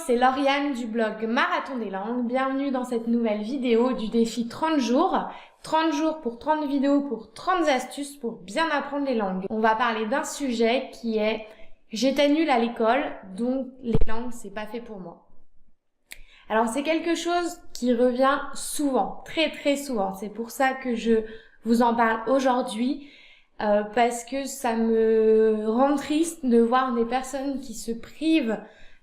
c'est Lauriane du blog Marathon des langues. Bienvenue dans cette nouvelle vidéo du défi 30 jours. 30 jours pour 30 vidéos pour 30 astuces pour bien apprendre les langues. On va parler d'un sujet qui est « J'étais nulle à l'école, donc les langues, c'est pas fait pour moi ». Alors c'est quelque chose qui revient souvent, très souvent. C'est pour ça que je vous en parle aujourd'hui. Parce que ça me rend triste de voir des personnes qui se privent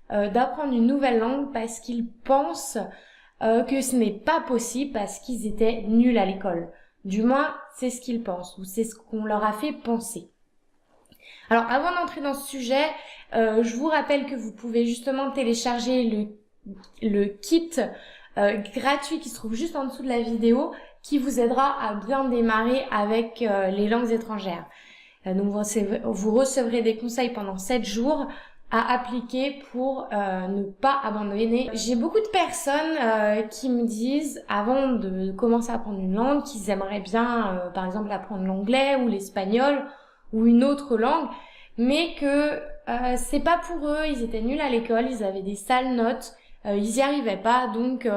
d'apprendre une nouvelle langue parce qu'ils pensent que ce n'est pas possible parce qu'ils étaient nuls à l'école. Du moins, c'est ce qu'ils pensent ou c'est ce qu'on leur a fait penser. Alors, avant d'entrer dans ce sujet, je vous rappelle que vous pouvez justement télécharger le kit gratuit qui se trouve juste en dessous de la vidéo qui vous aidera à bien démarrer avec les langues étrangères. Donc vous recevrez des conseils pendant 7 jours à appliquer pour ne pas abandonner. J'ai beaucoup de personnes qui me disent, avant de commencer à apprendre une langue, qu'ils aimeraient bien, par exemple, apprendre l'anglais ou l'espagnol ou une autre langue, mais que c'est pas pour eux, ils étaient nuls à l'école, ils avaient des sales notes, ils y arrivaient pas, donc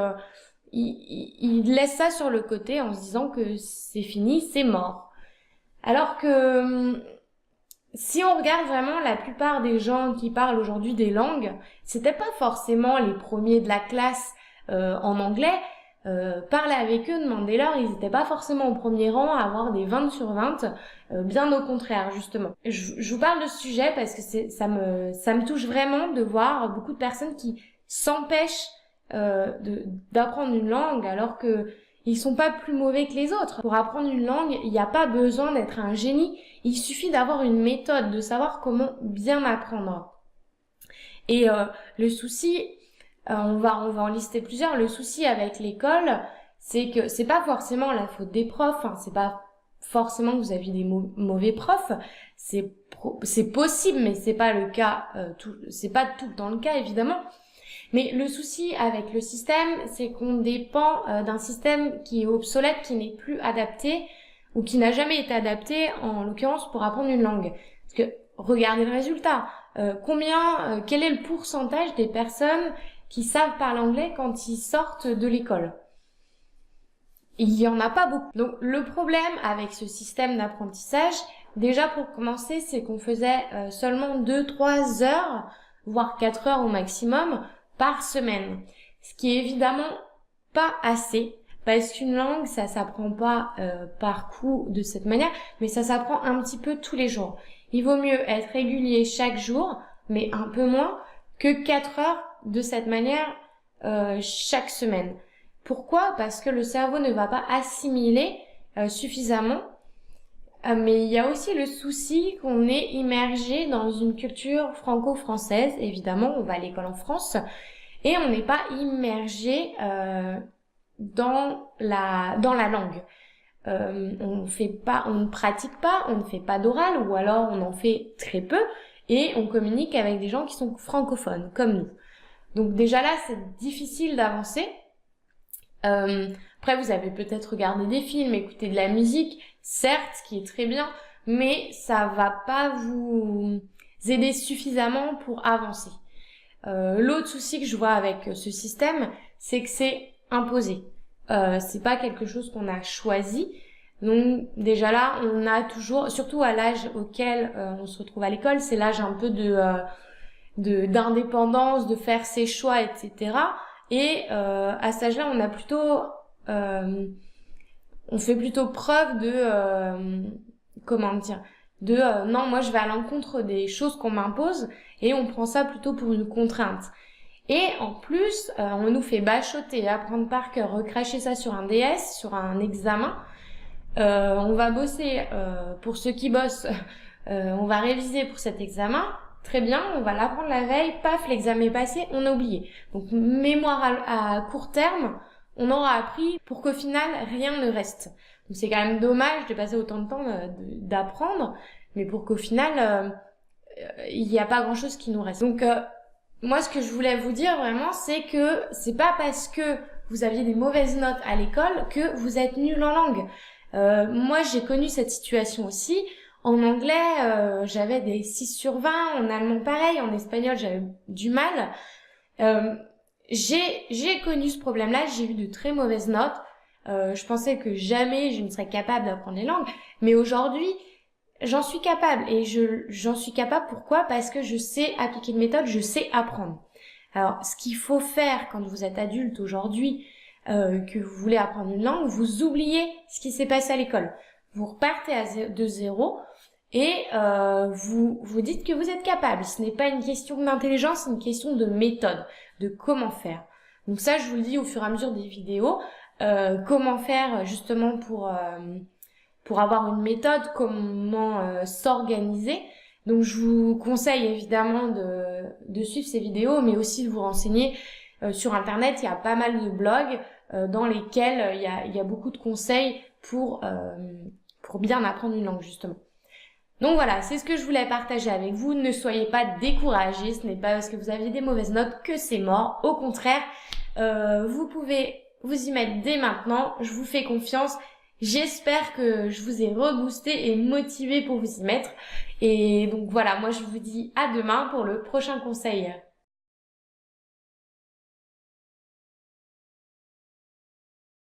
ils laissent ça sur le côté en se disant que c'est fini, c'est mort. Alors que si on regarde vraiment la plupart des gens qui parlent aujourd'hui des langues, c'était pas forcément les premiers de la classe en anglais. Parlez avec eux, demandez-leur, ils n'étaient pas forcément au premier rang à avoir des 20 sur 20, bien au contraire justement. Je vous parle de ce sujet parce que ça me touche vraiment de voir beaucoup de personnes qui s'empêchent d'apprendre une langue alors que ils sont pas plus mauvais que les autres. Pour apprendre une langue, il n'y a pas besoin d'être un génie, il suffit d'avoir une méthode, de savoir comment bien apprendre. Et le souci, on va en lister plusieurs, le souci avec l'école, c'est que c'est pas forcément la faute des profs, hein, c'est pas forcément que vous aviez des mauvais profs, c'est possible, mais c'est pas le cas, c'est pas tout le temps le cas évidemment. Mais le souci avec le système, c'est qu'on dépend d'un système qui est obsolète, qui n'est plus adapté ou qui n'a jamais été adapté, en l'occurrence pour apprendre une langue. Parce que regardez le résultat. Quel est le pourcentage des personnes qui savent parler anglais quand ils sortent de l'école? Il y en a pas beaucoup. Donc le problème avec ce système d'apprentissage, déjà pour commencer, c'est qu'on faisait seulement 2-3 heures, voire 4 heures au maximum, par semaine. Ce qui est évidemment pas assez, parce qu'une langue, ça s'apprend pas par coup de cette manière, mais ça s'apprend un petit peu tous les jours. Il vaut mieux être régulier chaque jour, mais un peu moins, que 4 heures de cette manière chaque semaine. Pourquoi? Parce que le cerveau ne va pas assimiler suffisamment. Mais il y a aussi le souci qu'on est immergé dans une culture franco-française. Évidemment, on va à l'école en France et on n'est pas immergé dans la langue. On ne pratique pas, on ne fait pas d'oral ou alors on en fait très peu et on communique avec des gens qui sont francophones comme nous. Donc déjà là, c'est difficile d'avancer. Après, vous avez peut-être regardé des films, écouté de la musique, certes, ce qui est très bien, mais ça va pas vous aider suffisamment pour avancer. L'autre souci que je vois avec ce système, c'est que c'est imposé. C'est pas quelque chose qu'on a choisi. Donc déjà là, on a toujours, surtout à l'âge auquel on se retrouve à l'école, c'est l'âge un peu d'indépendance, de faire ses choix, etc. Et à cet âge-là, on a plutôt, on fait plutôt preuve de, non, moi je vais à l'encontre des choses qu'on m'impose et on prend ça plutôt pour une contrainte. Et en plus, on nous fait bachoter, apprendre par cœur, recracher ça sur un DS, sur un examen. On va bosser, pour ceux qui bossent, on va réviser pour cet examen. Très bien, on va l'apprendre la veille, paf, l'examen est passé, on a oublié. Donc mémoire à court terme, on aura appris pour qu'au final, rien ne reste. Donc c'est quand même dommage de passer autant de temps d'apprendre, mais pour qu'au final, il n'y a pas grand-chose qui nous reste. Donc moi, ce que je voulais vous dire vraiment, c'est que c'est pas parce que vous aviez des mauvaises notes à l'école que vous êtes nul en langue. Moi, j'ai connu cette situation aussi. En anglais, j'avais des 6 sur 20, en allemand pareil, en espagnol j'avais du mal. J'ai connu ce problème-là, j'ai eu de très mauvaises notes. Je pensais que jamais je ne serais capable d'apprendre les langues, mais aujourd'hui, j'en suis capable. Et j'en suis capable pourquoi? Parce que je sais appliquer une méthode, je sais apprendre. Alors, ce qu'il faut faire quand vous êtes adulte aujourd'hui, que vous voulez apprendre une langue, vous oubliez ce qui s'est passé à l'école. Vous repartez de zéro et vous dites que vous êtes capable. Ce n'est pas une question d'intelligence, c'est une question de méthode, de comment faire. Donc ça, je vous le dis au fur et à mesure des vidéos. Comment faire justement pour avoir une méthode, comment s'organiser. Donc je vous conseille évidemment de suivre ces vidéos, mais aussi de vous renseigner sur internet. Il y a pas mal de blogs dans lesquels il y a beaucoup de conseils pour bien apprendre une langue justement. Donc voilà, c'est ce que je voulais partager avec vous. Ne soyez pas découragés, ce n'est pas parce que vous aviez des mauvaises notes que c'est mort. Au contraire, vous pouvez vous y mettre dès maintenant. Je vous fais confiance. J'espère que je vous ai reboosté et motivé pour vous y mettre. Et donc voilà, moi je vous dis à demain pour le prochain conseil.